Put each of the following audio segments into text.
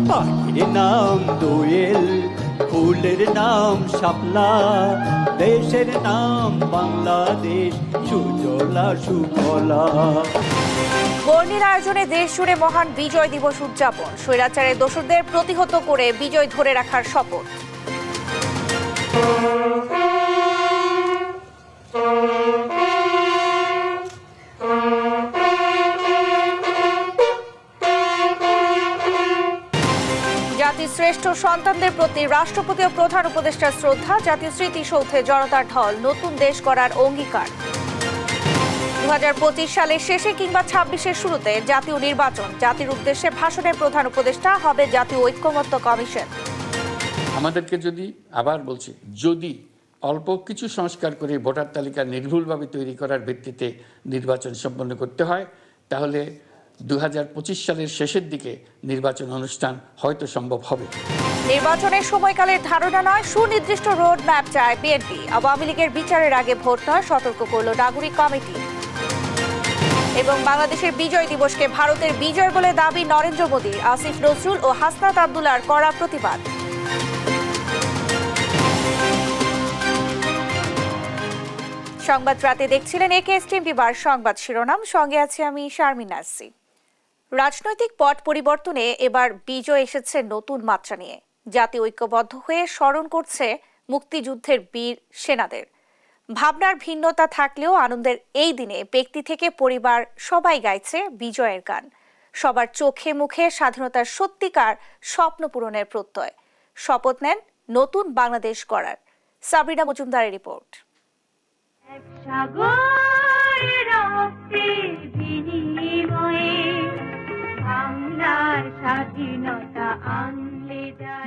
পাখির নাম দোয়েল, ফুলের নাম শাপলা, দেশের নাম বাংলাদেশ, সুজলা সুফলা। বর্ণিল আয়োজনে দেশ জুড়ে মহান বিজয় দিবস উদযাপন, স্বৈরাচারের দোসরদের প্রতিহত করে বিজয় ধরে রাখার শপথ। জাতির শ্রেষ্ঠ সন্তানদের প্রতি রাষ্ট্রপতি ও প্রধান উপদেষ্টার শ্রদ্ধা, জাতীয় স্মৃতিসৌধে জনতার ঢল, নতুন দেশ গড়ার অঙ্গীকার। 2025 সালের শেষে কিংবা 26-এর শুরুতে জাতীয় নির্বাচন, জাতির উদ্দেশ্যে ভাষণের প্রধান উপদেষ্টা হবে জাতীয় ঐক্যমত্য কমিশন। আমাদেরকে যদি, আবার বলছি, যদি অল্প কিছু সংস্কার করে ভোটার তালিকা নির্ভুলভাবে তৈরি করার ভিত্তিতে নির্বাচন সম্পন্ন করতে হয়, তাহলে 2025 সালের শেষের দিকে নির্বাচন অনুষ্ঠান হয়তো সম্ভব হবে। নির্বাচনের সময়কালের ধারণা নয়, সুনির্দিষ্ট রোড ম্যাপ চায় বিএনপি। আওয়ামী লীগের বিচারের আগে ভোট নয়, সতর্ক করল নাগরিক কমিটি। এবং বাংলাদেশের বিজয় দিবসকে ভারতের বিজয় বলে দাবি নরেন্দ্র মোদীর, আসিফ নজরুল ও হাসনাত আব্দুল্লাহর কড়া প্রতিবাদ। সংবাদ রাতে দেখছিলেন একেএসটিএম বিবার সংবাদ শিরোনাম, সঙ্গে আছে আমি শারমিন নাসি। রাজনৈতিক পট পরিবর্তনে এবার বিজয় এসেছে নতুন মাত্রা নিয়ে। জাতি ঐক্যবদ্ধ হয়ে স্মরণ করছে মুক্তিযুদ্ধের বীর সেনাদের। ভাবনার ভিন্নতা থাকলেও আনন্দের এই দিনে ব্যক্তি থেকে পরিবার সবাই গাইছে বিজয়ের গান। সবার চোখে মুখে স্বাধীনতার সত্যিকার স্বপ্ন পূরণের প্রত্যয়। শপথ নেন নতুন বাংলাদেশ গড়ার। সাবরিনা মজুমদারের রিপোর্ট।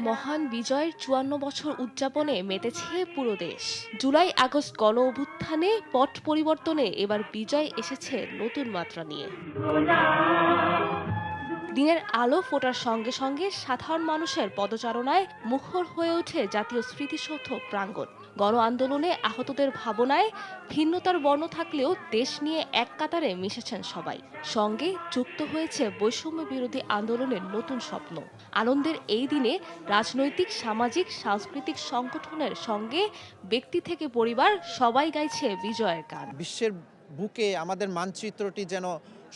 মহান বিজয়ের 54 বছর উদযাপনে মেতেছে পুরো দেশ। জুলাই আগস্ট গণ অভ্যুত্থানে পট পরিবর্তনে এবার বিজয় এসেছে নতুন মাত্রা নিয়ে। দিনের আলো ফোটার সঙ্গে সঙ্গে সাধারণ মানুষের পদচারণায় মুখর হয়ে ওঠে জাতীয় স্মৃতিসৌধ প্রাঙ্গণ। গণ আন্দোলনে আহতদের ভাবনায় ভিন্নতার বর্ণ থাকলেও দেশ নিয়ে এক কাতারে মিশেছেন সবাই। সঙ্গে যুক্ত হয়েছে বৈষম্য বিরোধী আন্দোলনের নতুন স্বপ্ন। আনন্দের এই দিনে রাজনৈতিক, সামাজিক, সাংস্কৃতিক সংগঠনের সঙ্গে ব্যক্তি থেকে পরিবার সবাই গাইছে বিজয়ের গান। বিশ্বের বুকে আমাদের মানচিত্রটি যেন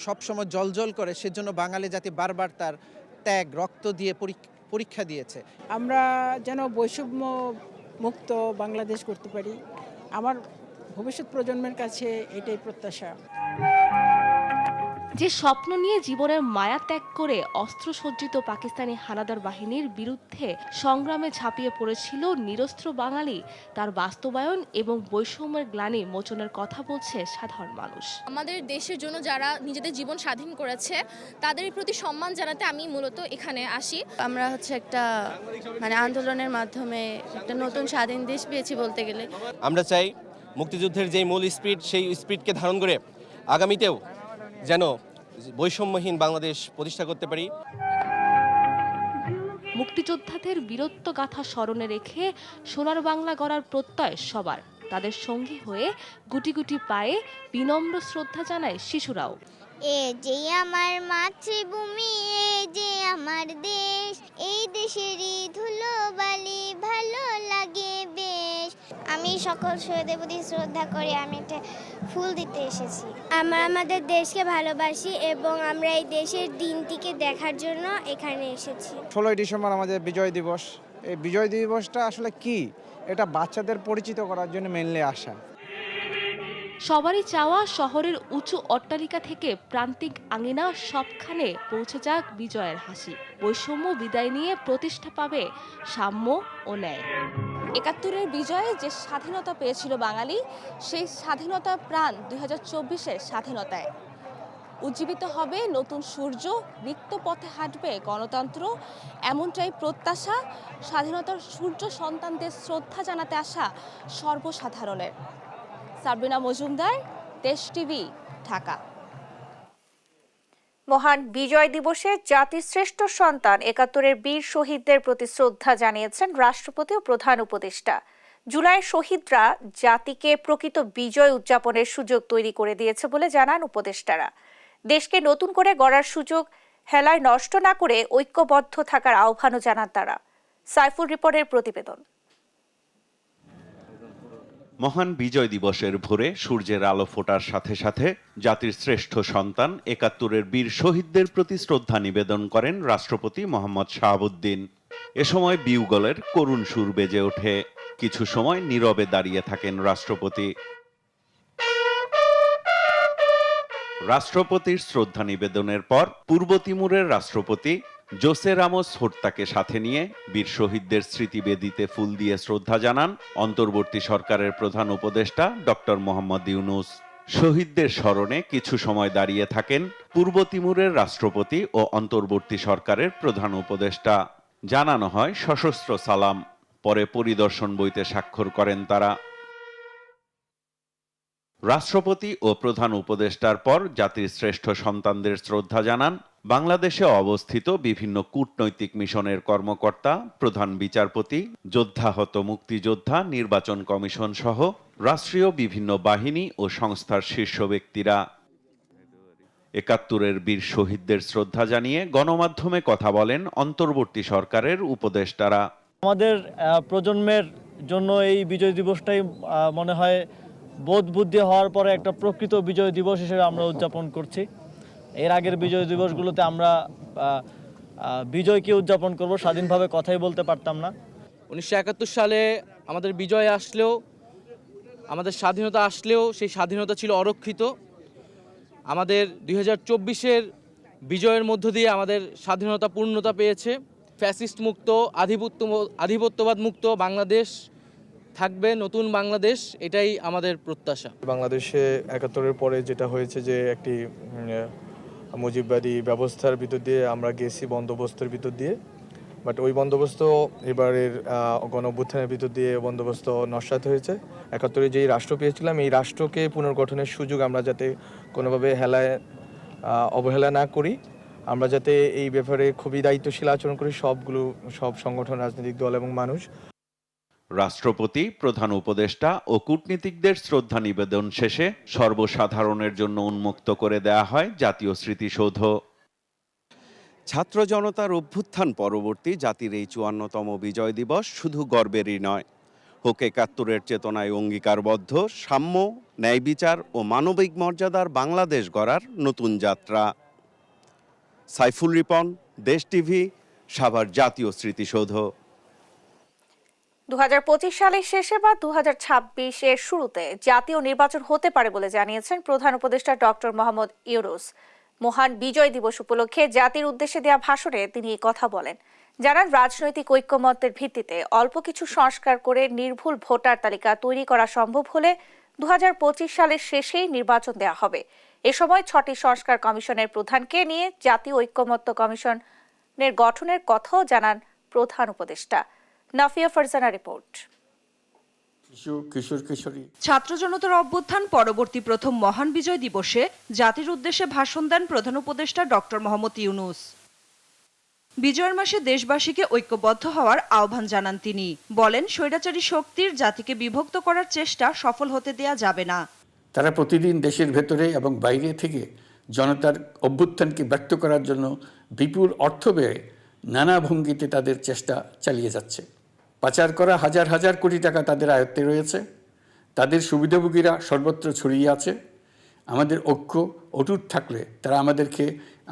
সবসময় জলজল করে, সেজন্য বাঙালি জাতি বারবার তার ত্যাগ, রক্ত দিয়ে পরীক্ষা দিয়েছে। আমরা যেন বৈষম্য মুক্ত বাংলাদেশ করতে পারি, আমার ভবিষ্যৎ প্রজন্মের কাছে এটাই প্রত্যাশা। যে স্বপ্ন নিয়ে জীবনের মায়া ত্যাগ করে অস্ত্রসজ্জিত পাকিস্তানি হানাদার বাহিনীর বিরুদ্ধে সংগ্রামে ঝাঁপিয়ে পড়েছিল নিরস্ত্র বাঙালি, তার বাস্তবায়ন এবং বৈষম্যের গ্লানি মোচনের কথা বলছে সাধারণ মানুষ। আমাদের দেশের জন্য যারা নিজেদের জীবন স্বাধীন করেছে তাদের প্রতি সম্মান জানাতে আমি মূলত এখানে আসি। আমরা একটা আন্দোলনের মাধ্যমে একটা নতুন স্বাধীন দেশ পেয়েছি বলতে গেলে। আমরা চাই মুক্তিযুদ্ধের যে মূল স্পিরিট, সেই স্পিরিটকে ধারণ করে আগামীতেও যেন বৈষম্যহীন বাংলাদেশ প্রতিষ্ঠা করতে পারি। মুক্তিযোদ্ধাদের বীরত্ব গাথা স্মরণে রেখে সোনার বাংলা গড়ার প্রত্যয় সবার। তাদের সঙ্গী হয়ে গুটি গুটি পায়ে বিনম্র শ্রদ্ধা জানায় শিশুরাও। এ যে আমার মাতৃভূমি, এ যে আমার দেশ, এই দেশেরই ধুলোবালি ভালো লাগে বেশ। আমি সকল শহীদের প্রতি শ্রদ্ধা করি, আমি একটা ফুল দিতে এসেছি। আমরা আমাদের দেশকে ভালোবাসি এবং আমরা এই দেশের দিনটিকে দেখার জন্য এখানে এসেছি। 16ই ডিসেম্বর আমাদের বিজয় দিবস। এই বিজয় দিবসটা আসলে কি, এটা বাচ্চাদের পরিচিত করার জন্য মেনলি আসা। সবারই চাওয়া শহরের উঁচু অট্টালিকা থেকে প্রান্তিক আঙিনা সবখানে পৌঁছে যাক বিজয়ের হাসি। বৈষম্য বিদায় নিয়ে প্রতিষ্ঠা পাবে সাম্য ও ন্যায়। ৭১-এর বিজয়ে যে স্বাধীনতা পেয়েছিল বাঙালি, সেই স্বাধীনতা প্রাণ 2024-এর স্বাধীনতায়। উজ্জীবিত হবে নতুন সূর্য, রিক্ত পথে হাঁটবে গণতন্ত্র, এমনটাই প্রত্যাশা স্বাধীনতার সূর্য সন্তানদের শ্রদ্ধা জানাতে আসা সর্বসাধারণের। সাবরিনা মজুমদার, দেশ টিভি, ঢাকা। মহান বিজয় দিবসে জাতির শ্রেষ্ঠ সন্তান ৭১-এর বীর শহীদদের প্রতি শ্রদ্ধা জানিয়েছেন রাষ্ট্রপতি ও প্রধান উপদেষ্টা। জুলাইয়ের শহীদরা জাতিকে প্রকৃত বিজয় উদযাপনের সুযোগ তৈরি করে দিয়েছে বলে জানান উপদেষ্টারা। দেশকে নতুন করে গড়ার সুযোগ হেলায় নষ্ট না করে ঐক্যবদ্ধ থাকার আহ্বানও জানান তারা। সাইফুল রিপনের প্রতিবেদন। মহান বিজয় দিবসের ভোরে সূর্যের আলো ফোটার সাথে সাথে জাতির শ্রেষ্ঠ সন্তান ৭১-এর বীর শহীদদের প্রতি শ্রদ্ধা নিবেদন করেন রাষ্ট্রপতি মোহাম্মদ শাহাবুদ্দিন। এ সময় বিউগলের করুণ সুর বেজে ওঠে। কিছু সময় নীরবে দাঁড়িয়ে থাকেন রাষ্ট্রপতি। রাষ্ট্রপতির শ্রদ্ধা নিবেদনের পর পূর্ব তিমুরের রাষ্ট্রপতি জোসে রামোস হোর্তাকে সাথে নিয়ে বীর শহীদদের স্মৃতিবেদিতে ফুল দিয়ে শ্রদ্ধা জানান অন্তর্বর্তী সরকারের প্রধান উপদেষ্টা ডক্টর মোহাম্মদ ইউনূস। শহীদদের স্মরণে কিছু সময় দাঁড়িয়ে থাকেন পূর্ব তিমুরের রাষ্ট্রপতি ও অন্তর্বর্তী সরকারের প্রধান উপদেষ্টা। জানানো হয় সশস্ত্র সালাম। পরে পরিদর্শন বইতে স্বাক্ষর করেন তারা। রাষ্ট্রপতি ও প্রধান উপদেষ্টার পর জাতির শ্রেষ্ঠ সন্তানদের শ্রদ্ধা জানান বাংলাদেশে অবস্থিত বিভিন্ন কূটনৈতিক মিশনের কর্মকর্তা, প্রধান বিচারপতি, যোদ্ধাহত মুক্তিযোদ্ধা, নির্বাচন কমিশন সহ রাষ্ট্রীয় বিভিন্ন বাহিনী ও সংস্থার শীর্ষ ব্যক্তিরা। ৭১-এর বীর শহীদদের শ্রদ্ধা জানিয়ে গণমাধ্যমে কথা বলেন অন্তর্বর্তী সরকারের উপদেষ্টারা। আমাদের প্রজন্মের জন্য এই বিজয় দিবসটাই মনে হয় বোধ বুদ্ধি হওয়ার পরে একটা প্রকৃত বিজয় দিবস হিসেবে আমরা উদযাপন করছি। এর আগের বিজয় দিবসগুলোতে আমরা বিজয়কে উদযাপন করব, স্বাধীনভাবে কথাই বলতে পারতাম না। ১৯৭১ সালে আমাদের বিজয় আসলেও, আমাদের স্বাধীনতা আসলেও সেই স্বাধীনতা ছিল অরক্ষিত। আমাদের ২০২৪-এর বিজয়ের মধ্য দিয়ে আমাদের স্বাধীনতা পূর্ণতা পেয়েছে। ফ্যাসিস্ট মুক্ত, আধিপত্যবাদ মুক্ত বাংলাদেশ থাকবে, নতুন বাংলাদেশ, এটাই আমাদের প্রত্যাশা। বাংলাদেশে ৭১-এর পরে যেটা হয়েছে যে একটি মুজিববাদী ব্যবস্থার ভিতর দিয়ে আমরা গেছি, বন্দোবস্তের ভিতর দিয়ে, বাট ওই বন্দোবস্ত এবারের গণঅভ্যুত্থানের ভিতর দিয়ে বন্দোবস্ত নস্যাৎ হয়েছে। ৭১-এ যেই রাষ্ট্র পেয়েছিলাম, এই রাষ্ট্রকে পুনর্গঠনের সুযোগ আমরা যাতে কোনোভাবে অবহেলা না করি, আমরা যাতে এই ব্যাপারে খুবই দায়িত্বশীল আচরণ করি সব সংগঠন, রাজনৈতিক দল এবং মানুষ। রাষ্ট্রপতি, প্রধান উপদেষ্টা ও কূটনীতিকদের শ্রদ্ধা নিবেদন শেষে সর্বসাধারণের জন্য উন্মুক্ত করে দেয়া হয় জাতীয় স্মৃতিসৌধ। ছাত্র জনতার অভ্যুত্থান পরবর্তী জাতির এই ৫৪তম বিজয় দিবস শুধু গর্বেরই নয়, হোক ৭১-এর চেতনায় অঙ্গীকারবদ্ধ সাম্য, ন্যায় বিচার ও মানবিক মর্যাদার বাংলাদেশ গড়ার নতুন যাত্রা। সাইফুল রিপন, দেশ টিভি, সাভার জাতীয় স্মৃতিসৌধ। ২০২৫ সালের শেষে বা ২০২৬-এর শুরুতে জাতীয় নির্বাচন হতে পারে বলে জানিয়েছেন প্রধান উপদেষ্টা ডক্টর মোহাম্মদ ইউনূস। মহান বিজয় দিবস উপলক্ষে জাতির উদ্দেশ্যে দেওয়া ভাষণে তিনি এই কথা বলেন। জানান রাজনৈতিক ঐক্যমত্যের ভিত্তিতে অল্প কিছু সংস্কার করে নির্ভুল ভোটার তালিকা তৈরি করা সম্ভব হলে ২০২৫ সালের শেষেই নির্বাচন দেওয়া হবে। এ সময় ৬টি সংস্কার কমিশনের প্রধানকে নিয়ে জাতীয় ঐক্যমত্য কমিশনের গঠনের কথাও জানান প্রধান উপদেষ্টা। নাফিয়া ফারজানা রিপোর্ট। ছাত্র জনতার অভ্যুত্থান পরবর্তী প্রথম মহান বিজয় দিবসে জাতির উদ্দেশ্যে ভাষণ দেন প্রধান উপদেষ্টা ডক্টর মোহাম্মদ ইউনূস। বিজয়ের মাসে দেশবাসীকে ঐক্যবদ্ধ হওয়ার আহ্বান জানান তিনি। বলেন, স্বৈরাচারী শক্তির জাতিকে বিভক্ত করার চেষ্টা সফল হতে দেয়া যাবে না। তারা প্রতিদিন দেশের ভেতরে এবং বাইরে থেকে জনতার অভ্যুত্থানকে ব্যক্ত করার জন্য বিপুল অর্থ ব্যয়ে নানা ভঙ্গিতে তাদের চেষ্টা চালিয়ে যাচ্ছে। পাচার করা হাজার হাজার কোটি টাকা তাদের আয়ত্তে রয়েছে। তাদের সুবিধাভোগীরা সর্বত্র ছড়িয়ে আছে। আমাদের ঐক্য অটুট থাকলে তারা আমাদেরকে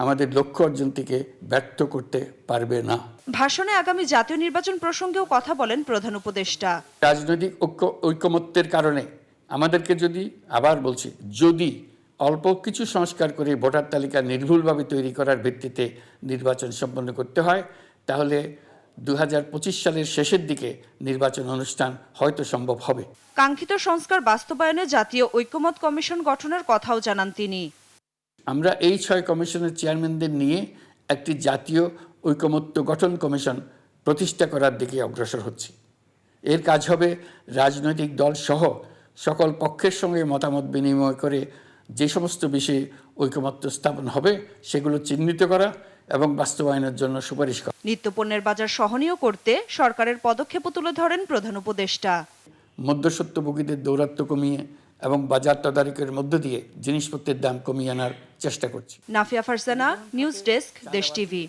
আমাদের লক্ষ্য অর্জন থেকে ব্যর্থ করতে পারবে না। ভাষণে আগামী জাতীয় নির্বাচন প্রসঙ্গেও কথা বলেন প্রধান উপদেষ্টা। রাজনৈতিক ঐকমত্যের কারণে আমাদেরকে যদি অল্প কিছু সংস্কার করে ভোটার তালিকা নির্ভুলভাবে তৈরি করার ভিত্তিতে নির্বাচন সম্পন্ন করতে হয়, তাহলে ২০২৫ সালের শেষের দিকে নির্বাচন অনুষ্ঠান হয়তো সম্ভব হবে। কাঙ্ক্ষিত সংস্কার বাস্তবায়নে জাতীয় ঐক্যমত কমিশন গঠনের কথাও জানান তিনি। আমরা এই ৬ কমিশনের চেয়ারম্যানদের নিয়ে একটি জাতীয় ঐকমত্য গঠন কমিশন প্রতিষ্ঠা করার দিকে অগ্রসর হচ্ছি। এর কাজ হবে রাজনৈতিক দল সহ সকল পক্ষের সঙ্গে মতামত বিনিময় করে যে সমস্ত বিষয়ে ঐকমত্য স্থাপন হবে সেগুলো চিহ্নিত করা এবং বাস্তবায়নের জন্য সুপারিশ করা। নিত্যপণ্যের বাজার সহনীয় করতে সরকারের পদক্ষেপও তুলে ধরেন প্রধান উপদেষ্টা। মধ্যস্বত্বভোগীদের দৌরাত্ম্য কমিয়ে এবং বাজার তদারকির মধ্য দিয়ে জিনিসপত্রের দাম কমিয়ে আনার চেষ্টা করছি। নাফিয়া ফারজানা, নিউজ ডেস্ক, দেশ টিভি।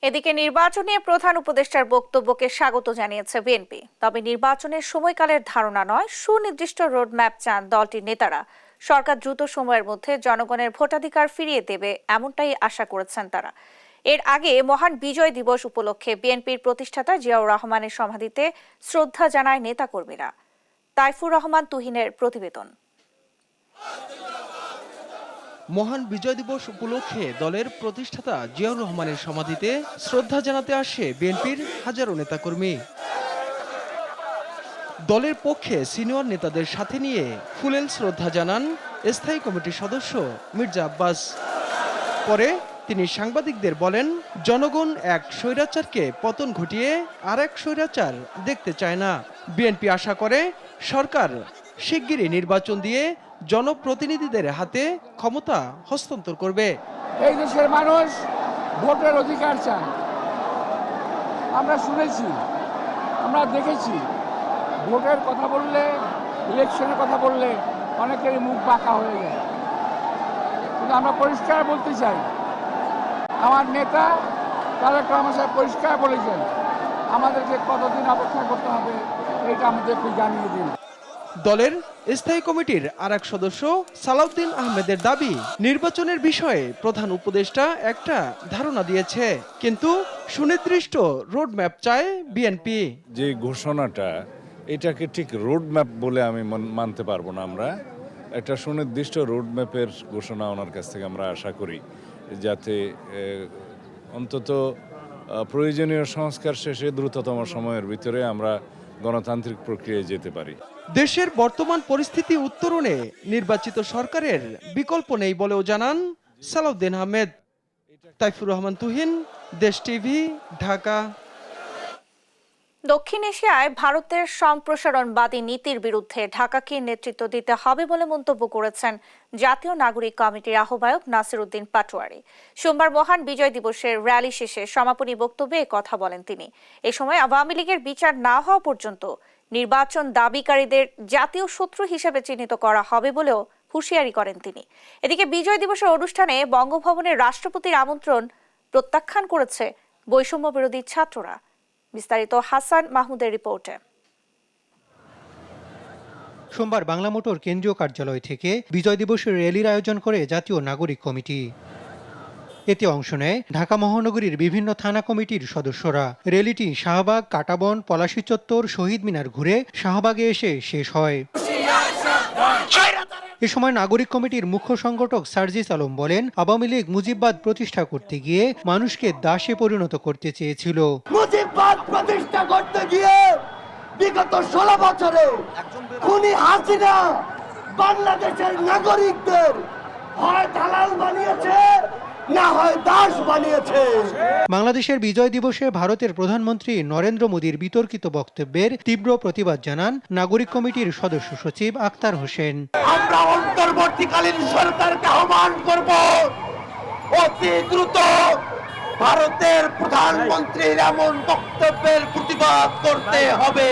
এদিকে নির্বাচন নিয়ে প্রধান উপদেষ্টার বক্তব্যকে স্বাগত জানিয়েছে বিএনপি। তবে নির্বাচনের সময়কালের ধারণা নয়, সুনির্দিষ্ট রোডম্যাপ চান দলটির নেতারা। সরকার দ্রুত সময়ের মধ্যে জনগণের ভোটাধিকার ফিরিয়ে দেবে, এমনটাই আশা করেছেন তারা। এর আগে মহান বিজয় দিবস উপলক্ষে বিএনপির প্রতিষ্ঠাতা জিয়াউর রহমানের সমাধিতে শ্রদ্ধা জানায় নেতাকর্মীরা। তাইফুর রহমান তুহিনের প্রতিবেদন। মহান বিজয় দিবস উপলক্ষে দলের প্রতিষ্ঠাতা জিয়াউর রহমানের সমাধিতে শ্রদ্ধা জানাতে আসে বিএনপির হাজারো নেতাকর্মী। দলের পক্ষে সিনিয়র নেতাদের সাথে নিয়ে ফুলেল শ্রদ্ধা জানান স্থায়ী কমিটির সদস্য মির্জা আব্বাস। পরে তিনি সাংবাদিকদের বলেন, জনগণ এক স্বৈরাচারকে পতন ঘটিয়ে আর এক স্বৈরাচার দেখতে চায় না। বিএনপি আশা করে সরকার শিগগিরই নির্বাচন দিয়ে জনপ্রতিনিধিদের হাতে ক্ষমতা হস্তান্তর করবে। এই দেশের মানুষ ভোটের অধিকার চায়। আমরা শুনেছি, আমরা দেখেছি, ভোটের কথা বললে, ইলেকশনের কথা বললে অনেকেরই মুখ বাঁকা হয়ে যায়। কিন্তু আমরা পরিষ্কার বলতে চাই, আমার নেতা তারেক রহমান সাহেব পরিষ্কার বলেছেন আমাদেরকে কতদিন অপেক্ষা করতে হবে এটা আমাদেরকে জানিয়ে দিন। দলের স্থায়ী কমিটির আরেক সদস্য সালাউদ্দিন আহমেদের দাবি, নির্বাচনের বিষয়ে প্রধান উপদেষ্টা একটা ধারণা দিয়েছে, কিন্তু সুনির্দিষ্ট রোডম্যাপ চায় বিএনপি। যে ঘোষণাটা, এটাকে ঠিক রোডম্যাপ বলে আমি মানতে পারবো না। আমরা একটা সুনির্দিষ্ট রোডম্যাপের ঘোষণা ওনার কাছ থেকে আমরা আশা করি, যাতে অন্তত প্রয়োজনীয় সংস্কার শেষে দ্রুততম সময়ের ভিতরে আমরা গণতান্ত্রিক প্রক্রিয়ায় যেতে পারি। দেশের বর্তমান পরিস্থিতি উত্তরণে নির্বাচিত সরকারের বিকল্প নেই বলেও জানান সালাউদ্দিন আহমেদ। তাইফুর রহমান তুহিন, দেশ টিভি, ঢাকা। দক্ষিণ এশিয়ায় ভারতের সম্প্রসারণবাদী নীতির বিরুদ্ধে ঢাকাকে নেতৃত্ব দিতে হবে বলে মন্তব্য করেছেন জাতীয় নাগরিক কমিটির আহ্বায়ক নাসির উদ্দিন পাটোয়ারি। সোমবার মহান বিজয় দিবসের র্যালি শেষে সমাপনী বক্তব্যে কথা বলেন তিনি। এ সময় আওয়ামী লীগের বিচার না হওয়া পর্যন্ত নির্বাচন দাবিকারীদের জাতীয় শত্রু হিসেবে চিহ্নিত করা হবে বলেও হুঁশিয়ারি করেন তিনি। এদিকে বিজয় দিবসের অনুষ্ঠানে বঙ্গভবনের রাষ্ট্রপতির আমন্ত্রণ প্রত্যাখ্যান করেছে বৈষম্য বিরোধী ছাত্ররা। বিস্তারিত হাসান মাহমুদের রিপোর্টে। সোমবার বাংলা মোটর কেন্দ্রীয় কার্যালয় থেকে বিজয় দিবসের র্যালির আয়োজন করে জাতীয় নাগরিক কমিটি। এতে অংশ নেয় ঢাকা মহানগরীর বিভিন্ন থানা কমিটির সদস্যরা। র্যালিটি শাহবাগ, কাঁটাবন, পলাশী চত্বর, শহীদ মিনার ঘুরে শাহবাগে এসে শেষ হয়। এ সময় নাগরিক কমিটির মুখ্য সংগঠক সার্জিস আলম বলেন, আওয়ামী লীগ মুজিববাদ প্রতিষ্ঠা করতে গিয়ে মানুষকে দাসে পরিণত করতে চেয়েছিল। মুজিববাদ প্রতিষ্ঠা করতে গিয়ে বিগত 16 বছরে খুনি হাসিনা বাংলাদেশের নাগরিকদের হয় দালাল বানিয়েছে, না হয় দাস বানিয়েছে। বাংলাদেশের বিজয় দিবসে ভারতের প্রধানমন্ত্রী নরেন্দ্র মোদীর বিতর্কিত বক্তব্যের তীব্র প্রতিবাদ জানান নাগরিক কমিটির সদস্য সচিব আক্তার হোসেন। আমরা অন্তর্বর্তীকালীন সরকারকে আহ্বান করব, অতি দ্রুত ভারতের প্রধানমন্ত্রীর এমন বক্তব্যের প্রতিবাদ করতে হবে।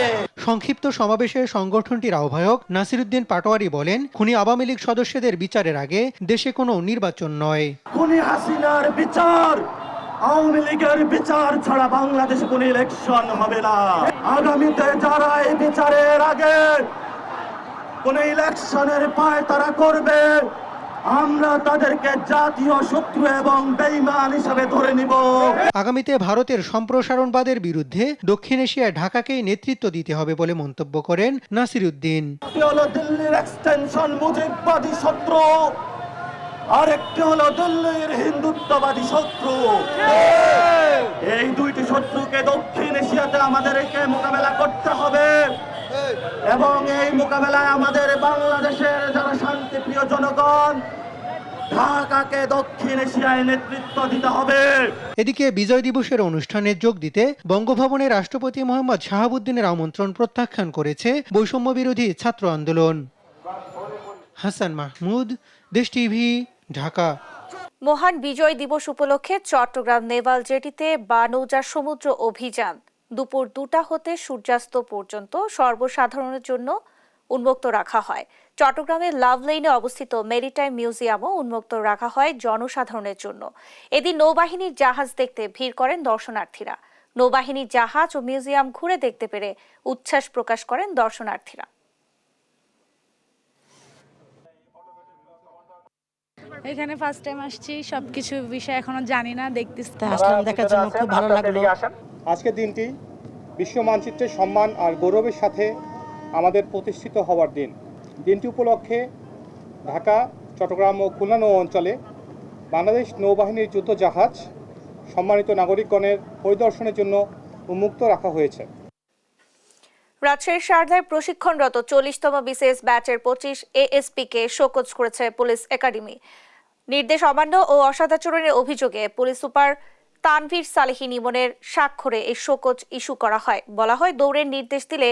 সংক্ষিপ্ত সমাবেশে সংগঠনটির আহ্বায়ক নাসির উদ্দিন পাটোয়ারি বলেন, খুনি আওয়ামী লীগ সদস্যদের বিচারের আগে দেশে কোনো নির্বাচন নয়। খুনি হাসিনার বিচার, আওয়ামী লীগের বিচার ছাড়া বাংলাদেশে কোনো ইলেকশন হবে না। আগামীতে যারা এই বিচারের আগে কোন ইলেকশনের পায়তারা করবে, আমরা তাদেরকে জাতীয় শত্রু এবং বেঈমান হিসেবে ধরে নিব। আগামীতে ভারতের সম্প্রসারণবাদের বিরুদ্ধে দক্ষিণ এশিয়ায় ঢাকাকেই নেতৃত্ব দিতে হবে বলে মন্তব্য করেন নাসির উদ্দিন। দিল্লির এক্সটেনশন মুজিববাদী শত্রু, আরেকটি হলো দিল্লির হিন্দুত্ববাদী শত্রু। এই দুইটি শত্রুকে দক্ষিণ এশিয়াতে আমাদেরকে মোকাবেলা করতে হবে এবং এই মোকাবেলায় আমাদের বাংলাদেশের যারা শান্তিপ্রিয় জনগণ, ঢাকাকে দক্ষিণ এশিয়ায় নেতৃত্ব দিতে হবে। এদিকে বিজয় দিবসের অনুষ্ঠানে যোগ দিতে বঙ্গভবনে রাষ্ট্রপতি মোহাম্মদ শাহাবুদ্দিনের আমন্ত্রণ প্রত্যাখ্যান করেছে বৈষম্য বিরোধী ছাত্র আন্দোলন। হাসান মাহমুদ, দেশ টিভি, ঢাকা। মহান বিজয় দিবস উপলক্ষে চট্টগ্রাম নেভাল জেটিতে বানৌজা সমুদ্র অভিযান দুপুর 2টা হতে সূর্যাস্ত পর্যন্ত সর্বসাধারণের জন্য উন্মুক্ত রাখা হয়। চট্টগ্রামের লাভ লেইনে অবস্থিত মেরিটাইম মিউজিয়ামও উন্মুক্ত রাখা হয় জনসাধারণের জন্য। এদিন নৌবাহিনীর জাহাজ দেখতে ভিড় করেন দর্শনার্থীরা। নৌবাহিনীর জাহাজ ও মিউজিয়াম ঘুরে দেখতে পেরে উচ্ছ্বাস প্রকাশ করেন দর্শনার্থীরা। এখানে ফার্স্ট টাইম আসছি, সবকিছু বিষয় এখনো জানি না, দেখতেছি, আসলাম দেখার জন্য, খুব ভালো লাগলো। আজকের দিনটি বিশ্ব মানচিত্রের সম্মান আর গৌরবের সাথে আমাদের প্রতিষ্ঠিত হওয়ার দিন। দিনটি উপলক্ষে ঢাকা, চট্টগ্রাম ও খুলনা নৌ অঞ্চলে বাংলাদেশ নৌবাহিনীর যুদ্ধ জাহাজ সম্মানিত নাগরিকগণের পরিদর্শনের জন্য উন্মুক্ত রাখা হয়েছে। রাজশাহীর শারদায় প্রশিক্ষণরত 40তম বিসিএস ব্যাচের 25 এএসপি কে শোকজ করেছে পুলিশ একাডেমি। নির্দেশ অমান্য ও অসদাচরণের অভিযোগে পুলিশ সুপার তানভীর সালেহী ইমনের স্বাক্ষরে এই শোকজ ইস্যু করা হয়। বলা হয়, দৌড়ের নির্দেশ দিলে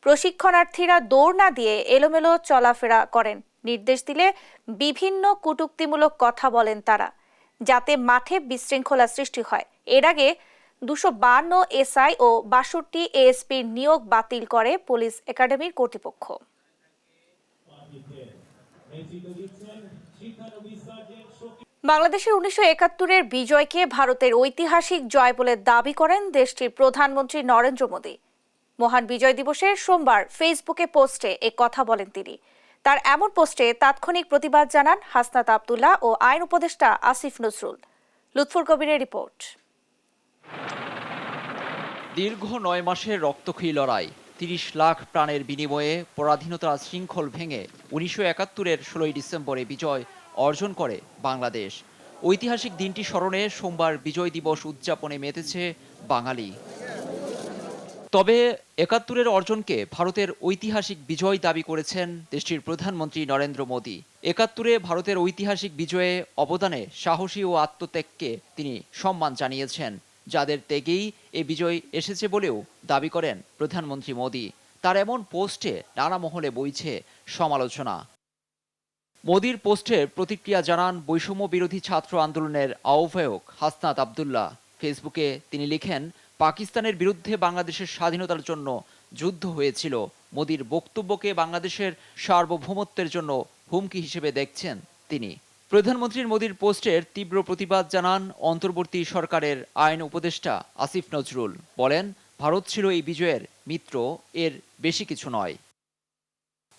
প্রশিক্ষণার্থীরা দৌড় না দিয়ে এলোমেলো চলাফেরা করেন। নির্দেশ দিলে বিভিন্ন কটূক্তিমূলক কথা বলেন তারা, যাতে মাঠে বিশৃঙ্খলা সৃষ্টি হয়। এর আগে 252 এসআই ও 62 এএসপির নিয়োগ বাতিল করে পুলিশ একাডেমির কর্তৃপক্ষ। বাংলাদেশের 1971-এর বিজয়কে ভারতের ঐতিহাসিক জয় বলে দাবি করেন দেশটির প্রধানমন্ত্রী নরেন্দ্র মোদী। মহান বিজয় দিবসের সোমবার ফেসবুকে পোস্টে এ কথা বলেন তিনি। তার এমন পোস্টে তাৎক্ষণিক প্রতিবাদ জানান হাসনাত আব্দুল্লাহ ও আইন উপদেষ্টা আসিফ নজরুল। লুৎফর কবিরের রিপোর্ট। দীর্ঘ 9 মাসের রক্তক্ষয়ী লড়াই, 30 লাখ প্রাণের বিনিময়ে পরাধীনতার শৃঙ্খল ভেঙে 1971-এর 16 ডিসেম্বরে বিজয় অর্জন করে বাংলাদেশ। ঐতিহাসিক দিনটি স্মরণে সোমবার বিজয় দিবস উদযাপনে মেতেছে বাঙালি। তবে 71-এর অর্জনকে ভারতের ঐতিহাসিক বিজয় দাবি করেছেন দেশটির প্রধানমন্ত্রী নরেন্দ্র মোদী। 71-এ ভারতের ঐতিহাসিক বিজয়ে অবদানে সাহসী ও আত্মত্যাগকে তিনি সম্মান জানিয়েছেন, যাদের ত্যাগেই এ বিজয় এসেছে বলেও দাবি করেন প্রধানমন্ত্রী মোদী। তার এমন পোস্টে নানা মহলে বইছে সমালোচনা। মোদীর পোস্টের প্রতিক্রিয়া জানান বৈষম্য বিরোধী ছাত্র আন্দোলনের আহ্বায়ক হাসনাত আব্দুল্লাহ। ফেসবুকে তিনি লিখেন, পাকিস্তানের বিরুদ্ধে বাংলাদেশের স্বাধীনতার জন্য যুদ্ধ হয়েছিল। মোদীর বক্তব্যকে বাংলাদেশের সার্বভৌমত্বের জন্য হুমকি হিসেবে দেখছেন তিনি। প্রধানমন্ত্রীর মোদীর পোস্টের তীব্র প্রতিবাদ জানান অন্তর্বর্তী সরকারের আইন উপদেষ্টা আসিফ নজরুল। বলেন, ভারত ছিল এই বিজয়ের মিত্র, এর বেশি কিছু নয়।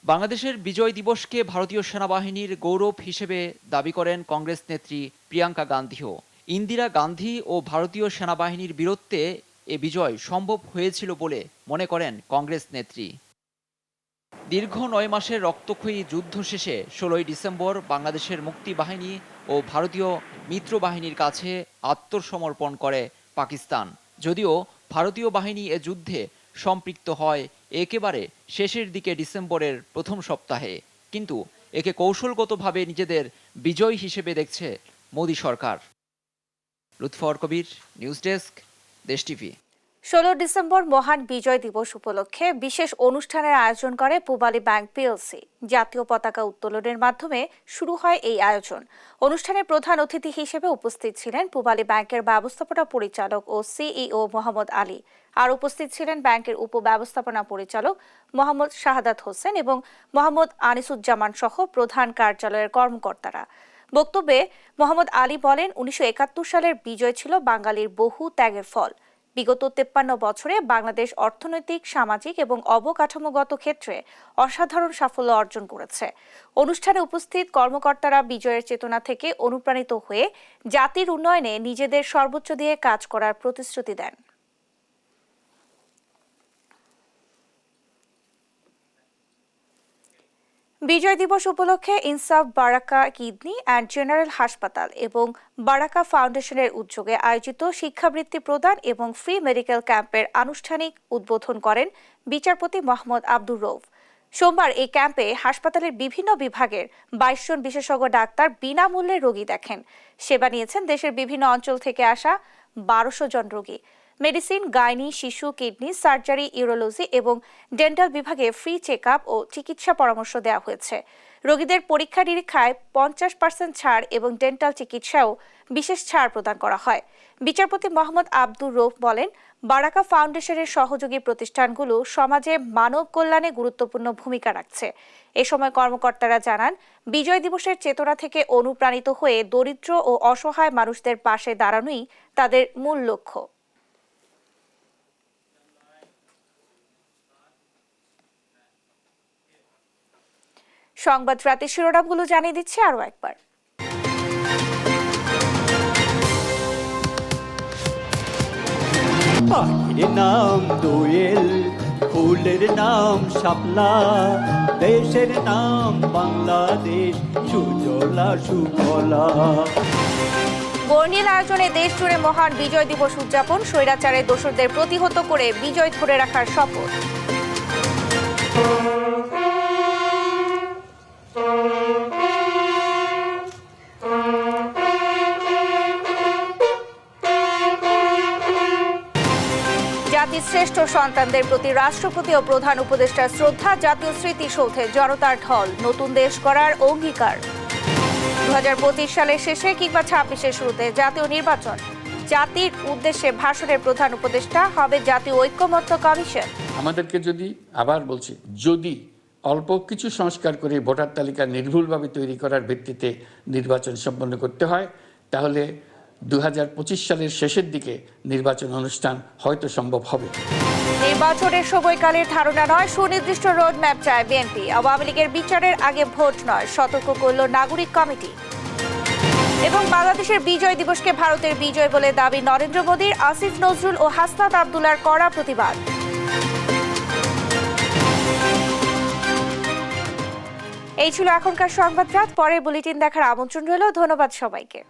বাংলাদেশের বিজয় দিবসকে ভারতীয় সেনাবাহিনীর গৌরব হিসেবে দাবি করেন কংগ্রেস নেত্রী প্রিয়াঙ্কা গান্ধীও। ইন্দিরা গান্ধী ও ভারতীয় সেনাবাহিনীর বীরত্বে এ বিজয় সম্ভব হয়েছিল বলে মনে করেন কংগ্রেস নেত্রী। দীর্ঘ 9 মাসের রক্তক্ষয়ী যুদ্ধ শেষে 16 ডিসেম্বর বাংলাদেশের মুক্তি বাহিনী ও ভারতীয় মিত্র বাহিনীর কাছে আত্মসমর্পণ করে পাকিস্তান। যদিও ভারতীয় বাহিনী এ যুদ্ধে সম্পৃক্ত হয় একেবারে শেষের দিকে ডিসেম্বরের প্রথম সপ্তাহে, কিন্তু একে কৌশলগতভাবে নিজেদের বিজয় হিসেবে দেখছে মোদী সরকার। লুৎফর কবির, নিউজ ডেস্ক, দেশ টিভি। 16 ডিসেম্বর মহান বিজয় দিবস উপলক্ষে বিশেষ অনুষ্ঠানের আয়োজন করে পূবালী ব্যাংক পিএলসি। জাতীয় পতাকা উত্তোলনের মাধ্যমে শুরু হয় এই আয়োজন। অনুষ্ঠানে প্রধান অতিথি হিসেবে উপস্থিত ছিলেন পূবালী ব্যাংকের ব্যবস্থাপনা পরিচালক ও সিইও মোহাম্মদ আলী। আর উপস্থিত ছিলেন ব্যাংকের উপব্যবস্থাপনা পরিচালক মোহাম্মদ শাহাদাত হোসেন এবং মোহাম্মদ আনিসুজ্জামান সহ প্রধান কার্যালয়ের কর্মকর্তারা। বক্তব্যে মোহাম্মদ আলী বলেন, 1971 সালের বিজয় ছিল বাঙালির বহু ত্যাগের ফল। বিগত 53 বছরে বাংলাদেশ অর্থনৈতিক, সামাজিক এবং অবকাঠামোগত ক্ষেত্রে অসাধারণ সাফল্য অর্জন করেছে। অনুষ্ঠানে উপস্থিত কর্মকর্তারা বিজয়ের চেতনা থেকে অনুপ্রাণিত হয়ে জাতির উন্নয়নে নিজেদের সর্বোচ্চ দিয়ে কাজ করার প্রতিশ্রুতি দেন। বিজয় দিবস উপলক্ষে ইনসাফ বারাকা কিডনি অ্যান্ড জেনারেল হাসপাতাল এবং বারাকা ফাউন্ডেশনের উদ্যোগে আয়োজিত শিক্ষাবৃত্তি প্রদান এবং ফ্রি মেডিকেল ক্যাম্পের আনুষ্ঠানিক উদ্বোধন করেন বিচারপতি মোহাম্মদ আব্দুর রউফ। সোমবার এই ক্যাম্পে হাসপাতালের বিভিন্ন বিভাগের 22 জন বিশেষজ্ঞ ডাক্তার বিনামূল্যে রোগী দেখেন। সেবা নিয়েছেন দেশের বিভিন্ন অঞ্চল থেকে আসা 1200 জন রোগী। মেডিসিন, গাইনি, শিশু, কিডনি, সার্জারি, ইউরোলজি এবং ডেন্টাল বিভাগে ফ্রি চেক আপ ও চিকিৎসা পরামর্শ দেওয়া হয়েছে। রোগীদের পরীক্ষা নিরীক্ষায় 50% ছাড় এবং ডেন্টাল চিকিৎসাও বিশেষ ছাড় প্রদান করা হয়। বিচারপতি মোহাম্মদ আব্দুর রউফ বলেন, বারাকা ফাউন্ডেশনের সহযোগী প্রতিষ্ঠানগুলো সমাজে মানব কল্যাণে গুরুত্বপূর্ণ ভূমিকা রাখছে। এ সময় কর্মকর্তারা জানান, বিজয় দিবসের চেতনা থেকে অনুপ্রাণিত হয়ে দরিদ্র ও অসহায় মানুষদের পাশে দাঁড়ানোই তাদের মূল লক্ষ্য। সংবাদ রাতের শিরোনামগুলো জানিয়ে দিচ্ছে আরো একবার। পাখির নাম দোয়েল, ফুলের নাম শাপলা, দেশের নাম বাংলাদেশ, সুজলা সুফলা। বর্ণিল আয়োজনে দেশ জুড়ে মহান বিজয় দিবস উদযাপন, স্বৈরাচারের দোসরদের প্রতিহত করে বিজয় ধরে রাখার শপথ। জাতির শ্রেষ্ঠ সন্তানদের প্রতি রাষ্ট্রপতি ও প্রধান উপদেষ্টার শ্রদ্ধা, জাতীয় স্মৃতিসৌধে জনতার ঢল, নতুন দেশ গড়ার অঙ্গীকার। 2025 সালের শেষে কিংবা 26-এর শুরুতে জাতীয় নির্বাচন, জাতির উদ্দেশ্যে ভাষণের প্রধান উপদেষ্টা হবে জাতীয় ঐক্যমত্য কমিশন। আমাদেরকে যদি, আবার বলছি, যদি অল্প কিছু সংস্কার করে ভোটার তালিকা নির্ভুলভাবে তৈরি করার ভিত্তিতে নির্বাচন সম্পন্ন করতে হয়, তাহলে 2025 সালের শেষের দিকে নির্বাচন অনুষ্ঠান হয়তো সম্ভব হবে। নির্বাচনের সময়কালের ধারণা নয়, সুনির্দিষ্ট রোডম্যাপ চায় বিএনপি। আওয়ামী লীগের বিচারের আগে ভোট নয়, সতর্ক করল নাগরিক কমিটি। এবং বাংলাদেশের বিজয় দিবসকে ভারতের বিজয় বলে দাবি নরেন্দ্র মোদীর, আসিফ নজরুল ও হাসনাত আব্দুল্লাহর কড়া প্রতিবাদ। এই ছিল এখনকার সংবাদ রাত। পরের বুলেটিন দেখার আমন্ত্রণ রইল। ধন্যবাদ সবাইকে।